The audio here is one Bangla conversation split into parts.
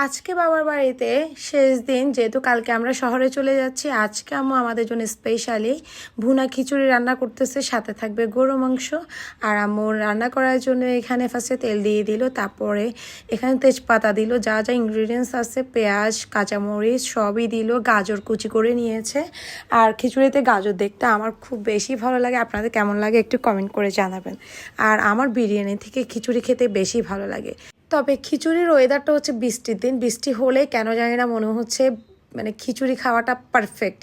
আজকে বাবার বাড়িতে শেষ দিন, যেহেতু কালকে আমরা শহরে চলে যাচ্ছি। আজকে আম্মু আমাদের জন্য স্পেশালি ভুনা খিচুড়ি রান্না করতেছে, সাথে থাকবে গরু মাংস। আর আম্মু রান্না করার জন্য এখানে ফার্স্টে তেল দিয়ে দিল, তারপরে এখানে তেজপাতা দিল, যা যা ইনগ্রিডিয়েন্টস আছে পেঁয়াজ কাঁচামরিচ সবই দিল, গাজর কুচি করে নিয়েছে। আর খিচুড়িতে গাজর দেখতে আমার খুব বেশি ভালো লাগে। আপনাদের কেমন লাগে একটু কমেন্ট করে জানাবেন। আর আমার বিরিয়ানি থেকে খিচুড়ি খেতে বেশি ভালো লাগে। তবে খিচুড়ির ওয়েদারটা হচ্ছে বৃষ্টির দিন, বৃষ্টি হলে কেন জানি না মনে হচ্ছে মানে খিচুড়ি খাওয়াটা পারফেক্ট।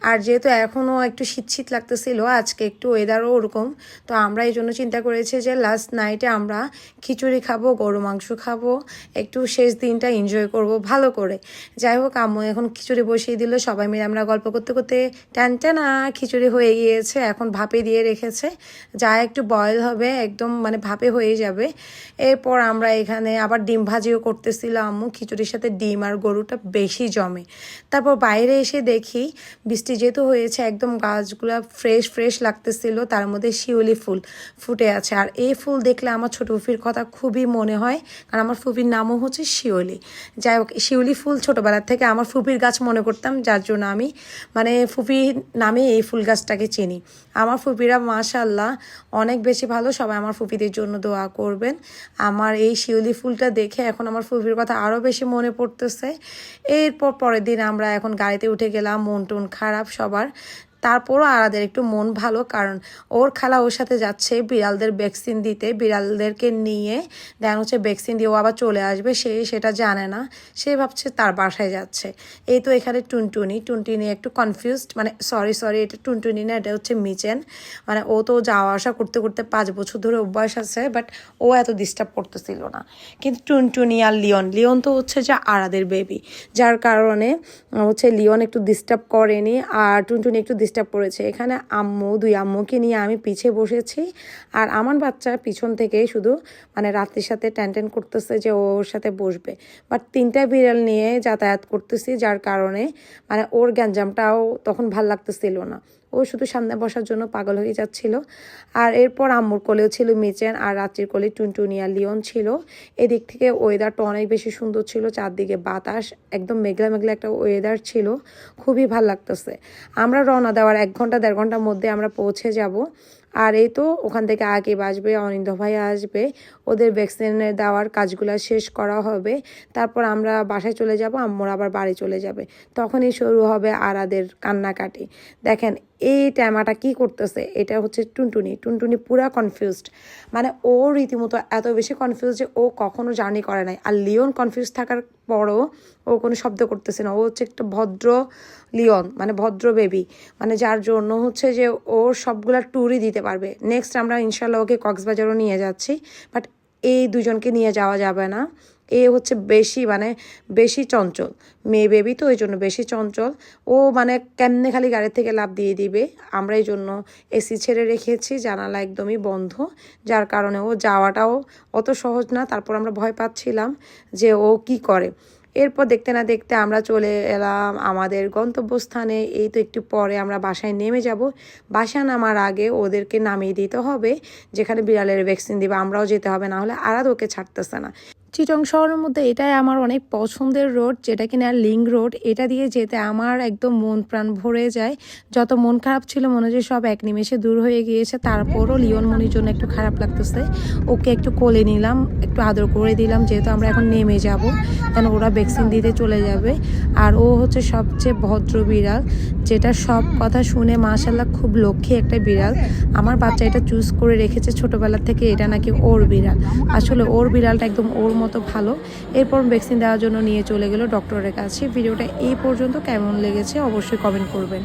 আর যেহেতু এখনও একটু শীত শীত লাগতেছিল, আজকে একটু ওয়েদারও ওরকম, তো আমরা এই জন্য চিন্তা করেছি যে লাস্ট নাইটে আমরা খিচুড়ি খাবো, গরু মাংস খাবো, একটু শেষ দিনটা এনজয় করব ভালো করে। যাই হোক, আম্মু এখন খিচুড়ি বসিয়ে দিল, সবাই মিলে আমরা গল্প করতে করতে টানটানা খিচুড়ি হয়ে গিয়েছে। এখন ভাপে দিয়ে রেখেছে, যা একটু বয়েল হবে একদম মানে ভাপে হয়ে যাবে। এরপর আমরা এখানে আবার ডিম ভাজিও করতেছিল আম্মু। খিচুড়ির সাথে ডিম আর গরুটা বেশি জমে। তারপর বাইরে এসে দেখি বৃষ্টি যেহেতু হয়েছে, একদম গাছগুলো ফ্রেশ ফ্রেশ লাগতেছিল, তার মধ্যে শিউলি ফুল ফুটে আছে। আর এই ফুল দেখলে আমার ছোটো ফুফির কথা খুবই মনে হয়, কারণ আমার ফুফির নামও হচ্ছে শিউলি। যাই হোক, শিউলি ফুল ছোটোবেলার থেকে আমার ফুফির গাছ মনে করতাম, যার জন্য আমি মানে ফুফির নামে এই ফুল গাছটাকে চিনি। আমার ফুফিরা মাশাআল্লাহ অনেক বেশি ভালো, সবাই আমার ফুফিদের জন্য দোয়া করবেন। আমার এই শিউলি ফুলটা দেখে এখন আমার ফুফির কথা আরও বেশি মনে পড়তেছে। এরপর পরের দিন আমরা এখন গাড়িতে উঠে গেলাম, মন টন খারাপ সবার। তারপরও আরাদের একটু মন ভালো, কারণ ওর খালা ওর সাথে যাচ্ছে বিড়ালদের ভ্যাকসিন দিতে। বিড়ালদেরকে নিয়ে দেন হচ্ছে ভ্যাকসিন দিয়ে ও আবার চলে আসবে, সে সেটা জানে না, সে ভাবছে তার বাসায় যাচ্ছে। এই তো এখানে টুনটুনি একটু কনফিউজড, মানে সরি এটা টুনটুনি না, এটা হচ্ছে মিচেন। মানে ও তো যাওয়া আসা করতে করতে 5 বছর ধরে অভ্যাস আছে, বাট ও এত ডিস্টার্ব করতেছিল না। কিন্তু টুনটুনি আর লিওন তো হচ্ছে যে আরাদের বেবি, যার কারণে হচ্ছে লিওন একটু ডিস্টার্ব করেনি আর টুনটুনি একটু ডিস্টার্ব করেছে। এখানে দুই আম্মুকে নিয়ে আমি পিছে বসেছি, আর আমার বাচ্চা পিছন থেকে শুধু মানে রাত্রির সাথে ট্যান করতেছে যে ওর সাথে বসবে। বাট 3টা বিড়াল নিয়ে যাতায়াত করতেছি, যার কারণে মানে ওর গ্যাঞ্জামটাও তখন ভাল লাগতেছিল না, ও শুধু সামনে বসার জন্য পাগল হয়ে যাচ্ছিল। আর এরপর আম্মুর কোলেও ছিল মিচেন, আর রাত্রির কোলে টুনটুনি আর লিওন ছিল। এদিক থেকে ওয়েদারটা অনেক বেশি সুন্দর ছিল, চারদিকে বাতাস, একদম মেঘলা মেঘলা একটা ওয়েদার ছিল, খুবই ভাল লাগতেছে। আমরা রওনা দেওয়ার 1 ঘন্টা 1.5 ঘন্টার মধ্যে আমরা পৌঁছে যাব। আর এই তো ওখান থেকে আগে আসবে, অনিন্দ ভাই আসবে, ওদের ভ্যাকসিনের দেওয়ার কাজগুলো শেষ করা হবে। তারপর আমরা বাসায় চলে যাব, আম্মুর আবার বাড়ি চলে যাবে। তখনই শুরু হবে আরাদের কান্নাকাটি। দেখেন এই ট্যামাটা কি করতেছে, এটা হচ্ছে টুনটুনি পুরা কনফিউজড। মানে ও রীতিমতো এত বেশি কনফিউজ যে ও কখনো জার্নি করে নাই। আর লিওন কনফিউজ থাকার পরও ও কোনো শব্দ করতেছে না, ও হচ্ছে একটা ভদ্র লিওন, মানে ভদ্র বেবি, মানে যার জন্য হচ্ছে যে ওর সবগুলা ট্যুরই দিতে পারবে। নেক্সট আমরা ইনশাল্লাহ ওকে কক্সবাজারও নিয়ে যাচ্ছি, বাট এই দুজনকে নিয়ে যাওয়া যাবে না। এ হচ্ছে বেশি চঞ্চল, মেয়ে বেবি তো, ওই জন্য বেশি চঞ্চল। ও মানে কেমনে খালি গাড়ি থেকে লাফ দিয়ে দিবে। আমরা এই জন্য এসি ছেড়ে রেখেছি, জানালা একদমই বন্ধ, যার কারণে ও যাওয়াটাও অত সহজ না। তারপর আমরা ভয় পাচ্ছিলাম যে ও কি করে। এরপর দেখতে না দেখতে আমরা চলে এলাম আমাদের গন্তব্যস্থানে। এই তো একটু পরে আমরা বাসায় নেমে যাব। বাসায় নামার আগে ওদেরকে নামিয়ে দিতে হবে যেখানে বিড়ালের ভ্যাকসিন দিবে, আমরাও যেতে হবে, না হলে আরাদ ওকে ছাড়তেছে না। চিটং শহরের মধ্যে এটাই আমার অনেক পছন্দের রোড, যেটা কিনা লিঙ্ক রোড। এটা দিয়ে যেতে আমার একদম মন প্রাণ ভরে যায়। যত মন খারাপ ছিল মনে হয় সব এক নিমেষে দূর হয়ে গিয়েছে। তারপরও লিওন মনির জন্য একটু খারাপ লাগতেছে, ওকে একটু কোলে নিলাম, একটু আদর করে দিলাম, যেহেতু আমরা এখন নেমে যাব, কেন ওরা ভ্যাকসিন দিতে চলে যাবে। আর ও হচ্ছে সবচেয়ে ভদ্র বিড়াল, যেটা সব কথা শুনে মাশাআল্লাহ খুব লক্ষ্মী একটা বিড়াল। আমার বাচ্চা এটা চুজ করে রেখেছে ছোটোবেলার থেকে, এটা নাকি ওর বিড়াল। আসলে ওর বিড়ালটা একদম ওর মতো ভালো। এরপর ভ্যাকসিন দেওয়ার জন্য নিয়ে চলে গেল ডক্টরের কাছে। ভিডিওটা এই পর্যন্ত কেমন লেগেছে অবশ্যই কমেন্ট করবেন।